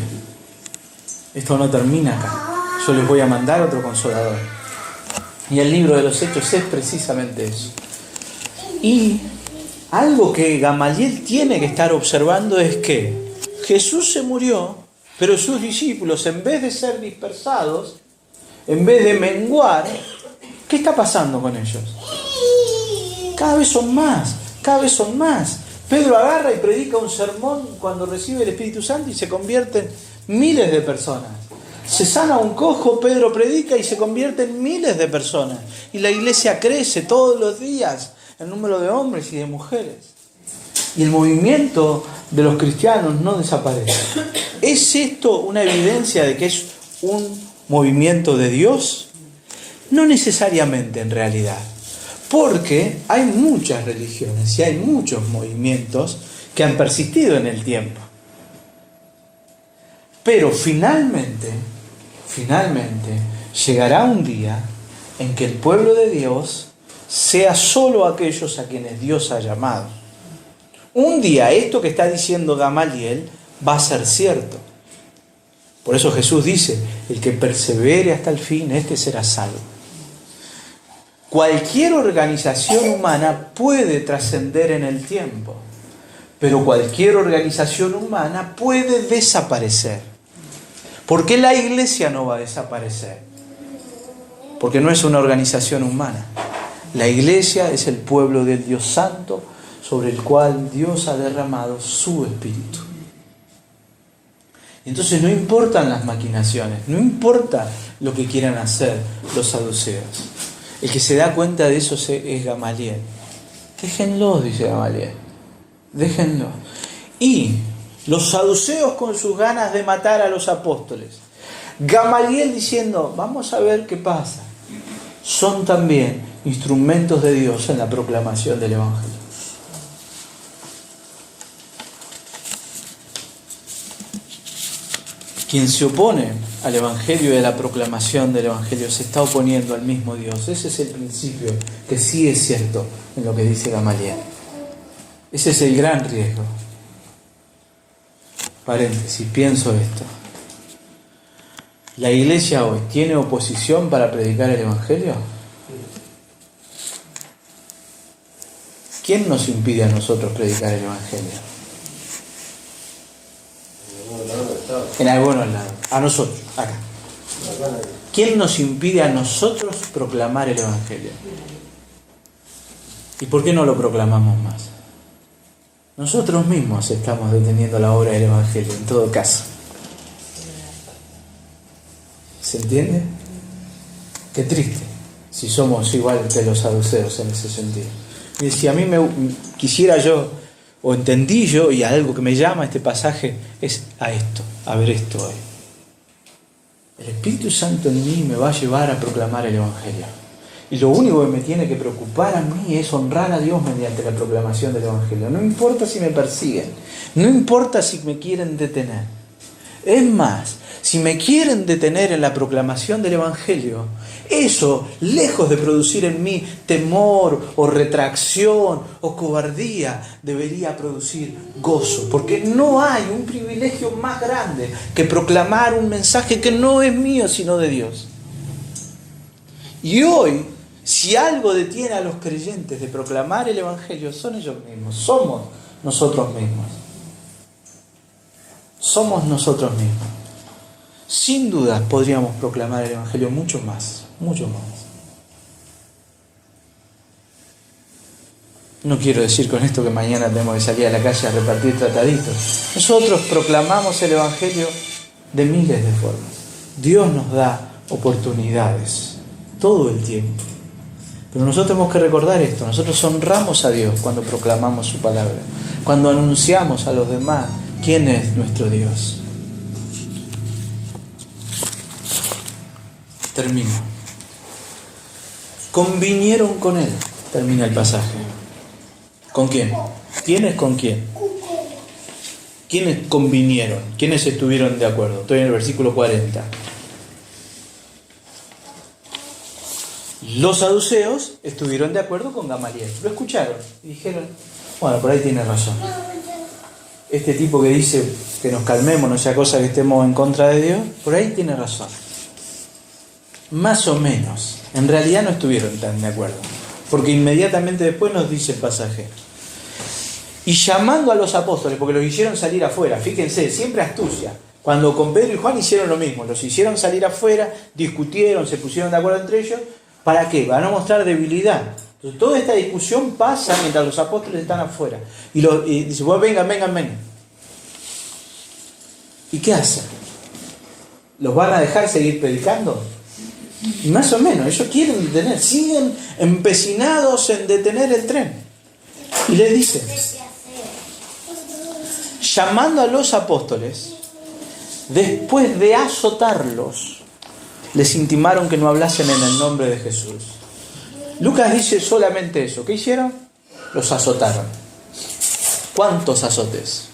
Esto no termina acá. Yo les voy a mandar otro consolador. Y el libro de los Hechos es precisamente eso. Y algo que Gamaliel tiene que estar observando es que Jesús se murió, pero sus discípulos, en vez de ser dispersados, en vez de menguar, ¿qué está pasando con ellos? Cada vez son más, cada vez son más. Pedro agarra y predica un sermón cuando recibe el Espíritu Santo y se convierten miles de personas. Se sana un cojo, Pedro predica y se convierten miles de personas. Y la iglesia crece todos los días el número de hombres y de mujeres. Y el movimiento de los cristianos no desaparece. ¿Es esto una evidencia de que es un movimiento de Dios? No necesariamente en realidad. Porque hay muchas religiones y hay muchos movimientos que han persistido en el tiempo. Pero finalmente, llegará un día en que el pueblo de Dios sea solo aquellos a quienes Dios ha llamado. Un día esto que está diciendo Gamaliel va a ser cierto. Por eso Jesús dice: el que persevere hasta el fin, este será salvo. Cualquier organización humana puede trascender en el tiempo, pero cualquier organización humana puede desaparecer. ¿Por qué la iglesia no va a desaparecer? Porque no es una organización humana. La iglesia es el pueblo del Dios Santo sobre el cual Dios ha derramado su Espíritu. Entonces no importan las maquinaciones, no importa lo que quieran hacer los saduceos. El que se da cuenta de eso es Gamaliel. Déjenlos, dice Gamaliel. Déjenlos. Y los saduceos con sus ganas de matar a los apóstoles. Gamaliel diciendo: vamos a ver qué pasa. Son también instrumentos de Dios en la proclamación del Evangelio. Quien se opone al Evangelio y a la proclamación del Evangelio se está oponiendo al mismo Dios. Ese es el principio que sí es cierto en lo que dice Gamaliel. Ese es el gran riesgo. Paréntesis, pienso esto. ¿La iglesia hoy tiene oposición para predicar el Evangelio? ¿Quién nos impide a nosotros predicar el Evangelio? En algunos lados. A nosotros, acá. ¿Quién nos impide a nosotros proclamar el Evangelio? ¿Y por qué no lo proclamamos más? Nosotros mismos estamos deteniendo la obra del Evangelio, en todo caso. ¿Se entiende? Qué triste si somos igual que los saduceos en ese sentido. Y si a mí quisiera yo, o entendí yo, y algo que me llama este pasaje es a ver esto hoy. El Espíritu Santo en mí me va a llevar a proclamar el Evangelio. Y lo único que me tiene que preocupar a mí es honrar a Dios mediante la proclamación del Evangelio. No importa si me persiguen, no importa si me quieren detener. Es más, si me quieren detener en la proclamación del Evangelio, eso, lejos de producir en mí temor o retracción o cobardía, debería producir gozo. Porque no hay un privilegio más grande que proclamar un mensaje que no es mío, sino de Dios. Y hoy, si algo detiene a los creyentes de proclamar el Evangelio, son ellos mismos, somos nosotros mismos. Somos nosotros mismos. sin duda podríamos proclamar el Evangelio mucho más, mucho más. No quiero decir con esto que mañana tenemos que salir a la calle a repartir trataditos. Nosotros proclamamos el Evangelio de miles de formas. Dios nos da oportunidades todo el tiempo. Pero nosotros tenemos que recordar esto. Nosotros honramos a Dios cuando proclamamos su palabra, cuando anunciamos a los demás quién es nuestro Dios. Termino. Convinieron con él. Termina el pasaje. ¿Con quién? ¿Quiénes con quién? ¿Quiénes convinieron? ¿Quiénes estuvieron de acuerdo? Estoy en el versículo 40. Los saduceos estuvieron de acuerdo con Gamaliel. Lo escucharon y dijeron, bueno, por ahí tiene razón. Este tipo que dice que nos calmemos, no sea cosa que estemos en contra de Dios, por ahí tiene razón. Más o menos. En realidad no estuvieron tan de acuerdo. Porque inmediatamente después nos dice el pasaje. Y llamando a los apóstoles, porque los hicieron salir afuera, fíjense, siempre astucia. Cuando con Pedro y Juan hicieron lo mismo, los hicieron salir afuera, discutieron, se pusieron de acuerdo entre ellos. ¿Para qué? Van a mostrar debilidad. Entonces, toda esta discusión pasa mientras los apóstoles están afuera. Y dice, bueno, vengan. ¿Y qué hacen? ¿Los van a dejar seguir predicando? Y más o menos, ellos quieren detener, siguen empecinados en detener el tren. Y les dice, llamando a los apóstoles, después de azotarlos, les intimaron que no hablasen en el nombre de Jesús. Lucas dice solamente eso. ¿Qué hicieron? Los azotaron. ¿Cuántos azotes?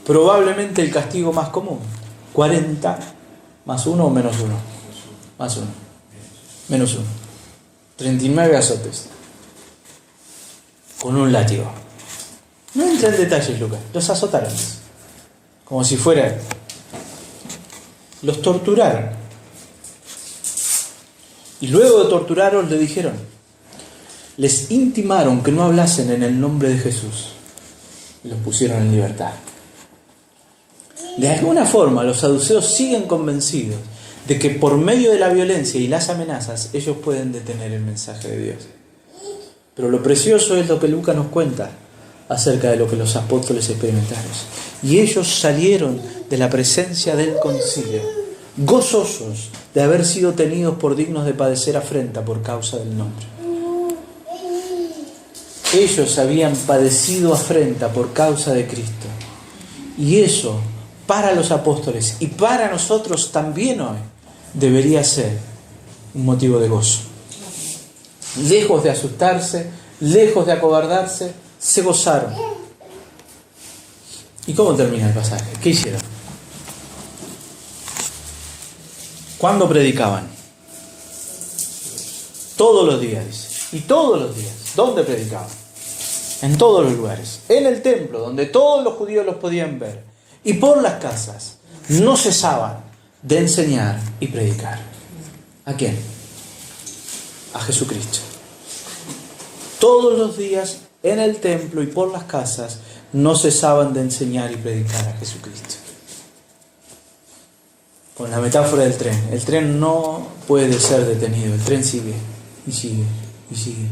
Probablemente el castigo más común. 40 más 1 o menos 1. Más 1. Menos 1. 39 azotes. Con un látigo. No entra en detalles, Lucas. Los azotaron. Como si fuera... Los torturaron. Y luego de torturarlos le dijeron, les intimaron que no hablasen en el nombre de Jesús. Y los pusieron en libertad. De alguna forma los saduceos siguen convencidos de que por medio de la violencia y las amenazas ellos pueden detener el mensaje de Dios. Pero lo precioso es lo que Lucas nos cuenta acerca de lo que los apóstoles experimentaron. Y ellos salieron de la presencia del concilio, gozosos de haber sido tenidos por dignos de padecer afrenta por causa del nombre. Ellos habían padecido afrenta por causa de Cristo. Y eso, para los apóstoles y para nosotros también hoy, debería ser un motivo de gozo. Lejos de asustarse, lejos de acobardarse, se gozaron. ¿Y cómo termina el pasaje? ¿Qué hicieron? ¿Cuándo predicaban? Todos los días, dice. Y todos los días. ¿Dónde predicaban? En todos los lugares. En el templo, donde todos los judíos los podían ver. Y por las casas. No cesaban de enseñar y predicar. ¿A quién? A Jesucristo. Todos los días en el templo y por las casas no cesaban de enseñar y predicar a Jesucristo. Con la metáfora del tren. El tren no puede ser detenido. El tren sigue y sigue y sigue.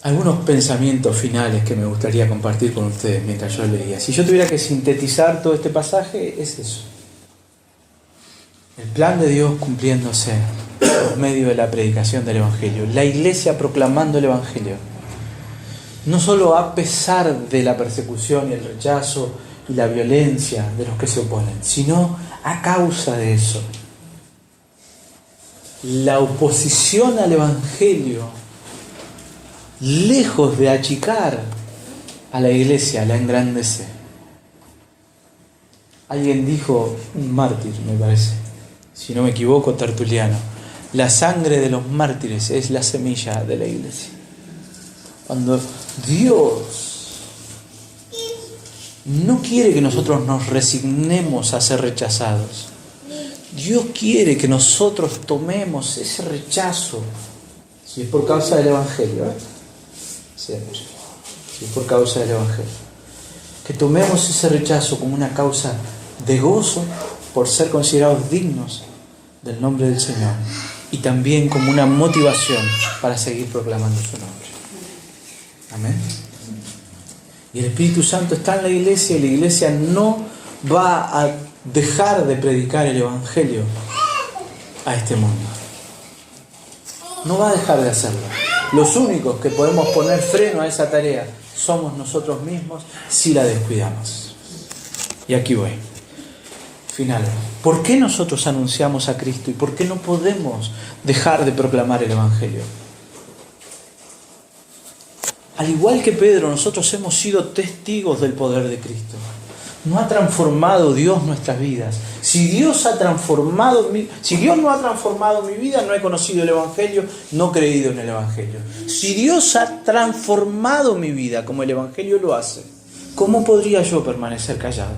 Algunos pensamientos finales que me gustaría compartir con ustedes mientras yo leía. Si yo tuviera que sintetizar todo este pasaje, es eso. El plan de Dios cumpliéndose por medio de la predicación del Evangelio. La iglesia proclamando el Evangelio. No solo a pesar de la persecución y el rechazo y la violencia de los que se oponen, sino a causa de eso. La oposición al Evangelio, lejos de achicar a la iglesia, la engrandece. Alguien dijo, un mártir me parece, si no me equivoco, Tertuliano, la sangre de los mártires es la semilla de la iglesia. Cuando Dios no quiere que nosotros nos resignemos a ser rechazados, Dios quiere que nosotros tomemos ese rechazo, si es por causa del Evangelio, siempre, ¿sí? Por causa del Evangelio. Que tomemos ese rechazo como una causa de gozo por ser considerados dignos del nombre del Señor y también como una motivación para seguir proclamando su nombre. Amén. Y el Espíritu Santo está en la iglesia y la iglesia no va a dejar de predicar el Evangelio a este mundo. No va a dejar de hacerlo. Los únicos que podemos poner freno a esa tarea somos nosotros mismos si la descuidamos. Y aquí voy. Final. ¿Por qué nosotros anunciamos a Cristo y por qué no podemos dejar de proclamar el Evangelio? Al igual que Pedro, nosotros hemos sido testigos del poder de Cristo. No ha transformado Dios nuestras vidas. Si Dios no ha transformado mi vida, no he conocido el Evangelio, no he creído en el Evangelio. Si Dios ha transformado mi vida como el Evangelio lo hace, ¿cómo podría yo permanecer callado?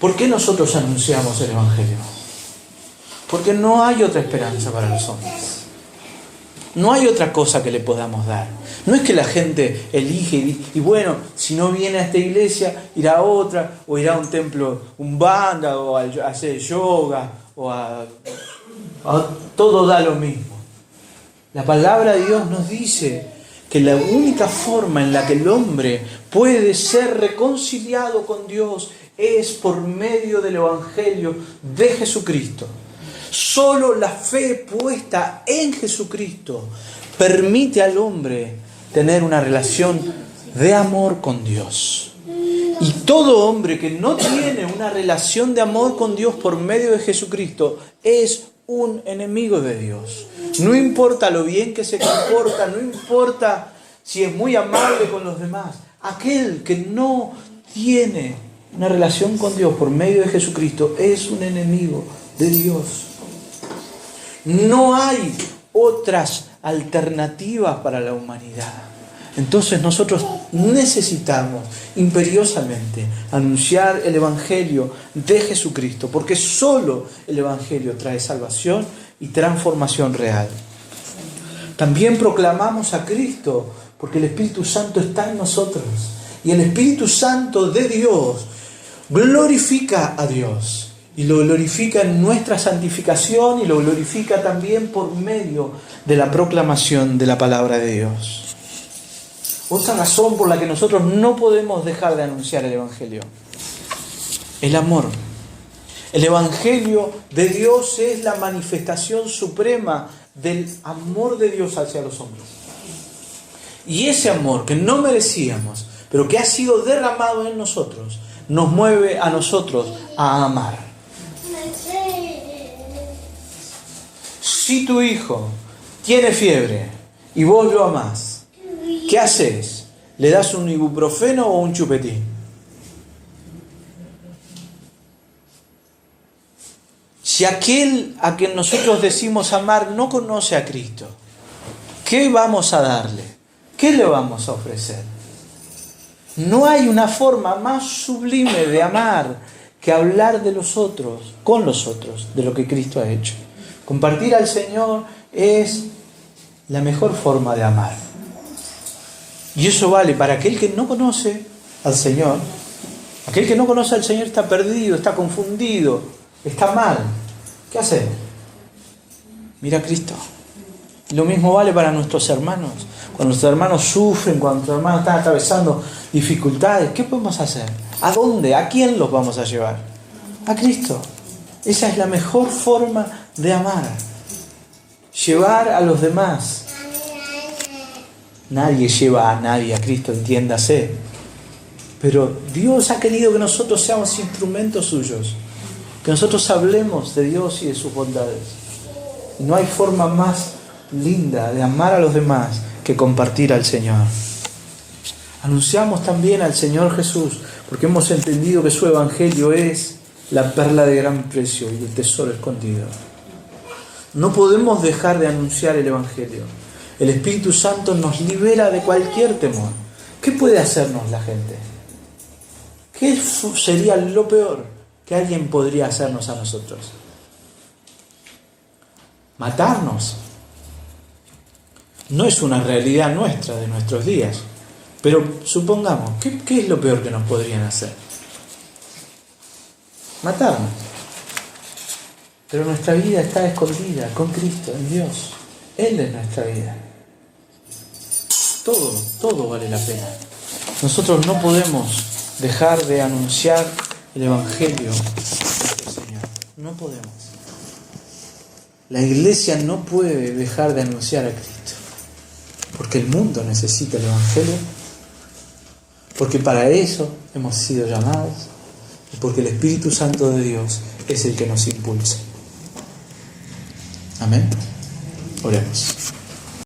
¿Por qué nosotros anunciamos el Evangelio? Porque no hay otra esperanza para los hombres. No hay otra cosa que le podamos dar. No es que la gente elige y bueno, si no viene a esta iglesia, irá a otra, o irá a un templo, un banda, o a hacer yoga, o a todo da lo mismo. La palabra de Dios nos dice que la única forma en la que el hombre puede ser reconciliado con Dios es por medio del Evangelio de Jesucristo. Solo la fe puesta en Jesucristo permite al hombre tener una relación de amor con Dios. Y todo hombre que no tiene una relación de amor con Dios por medio de Jesucristo es un enemigo de Dios. No importa lo bien que se comporta, no importa si es muy amable con los demás. Aquel que no tiene una relación con Dios por medio de Jesucristo es un enemigo de Dios. No hay otras alternativas para la humanidad. Entonces nosotros necesitamos imperiosamente anunciar el Evangelio de Jesucristo, porque solo el Evangelio trae salvación y transformación real. También proclamamos a Cristo porque el Espíritu Santo está en nosotros y el Espíritu Santo de Dios glorifica a Dios. Y lo glorifica en nuestra santificación y lo glorifica también por medio de la proclamación de la palabra de Dios. Otra razón por la que nosotros no podemos dejar de anunciar el Evangelio. El amor. El Evangelio de Dios es la manifestación suprema del amor de Dios hacia los hombres. Y ese amor que no merecíamos, pero que ha sido derramado en nosotros, nos mueve a nosotros a amar. Si tu hijo tiene fiebre y vos lo amás, ¿qué haces? ¿Le das un ibuprofeno o un chupetín? Si aquel a quien nosotros decimos amar no conoce a Cristo, ¿qué vamos a darle? ¿Qué le vamos a ofrecer? No hay una forma más sublime de amar que hablar de los otros, con los otros, de lo que Cristo ha hecho. Compartir al Señor es la mejor forma de amar. Y eso vale para aquel que no conoce al Señor. Aquel que no conoce al Señor está perdido, está confundido, está mal. ¿Qué hace? Mira a Cristo. Lo mismo vale para nuestros hermanos. Cuando nuestros hermanos sufren, cuando nuestros hermanos están atravesando dificultades, ¿qué podemos hacer? ¿A dónde? ¿A quién los vamos a llevar? A Cristo. Esa es la mejor forma de amar. Llevar a los demás. Nadie lleva a nadie a Cristo, entiéndase. Pero Dios ha querido que nosotros seamos instrumentos suyos. Que nosotros hablemos de Dios y de sus bondades. Y no hay forma más linda de amar a los demás que compartir al Señor. Anunciamos también al Señor Jesús porque hemos entendido que su Evangelio es la perla de gran precio y el tesoro escondido. No podemos dejar de anunciar el Evangelio. El Espíritu Santo nos libera de cualquier temor. ¿Qué puede hacernos la gente? ¿Qué sería lo peor que alguien podría hacernos a nosotros? Matarnos. No es una realidad nuestra, de nuestros días. Pero supongamos, ¿qué es lo peor que nos podrían hacer? Matarnos. Pero nuestra vida está escondida con Cristo, en Dios. Él es nuestra vida. Todo vale la pena. Nosotros no podemos dejar de anunciar el Evangelio de nuestro Señor. No podemos. La iglesia no puede dejar de anunciar a Cristo. Porque el mundo necesita el Evangelio. Porque para eso hemos sido llamados. Y porque el Espíritu Santo de Dios es el que nos impulsa. Amén. Oremos.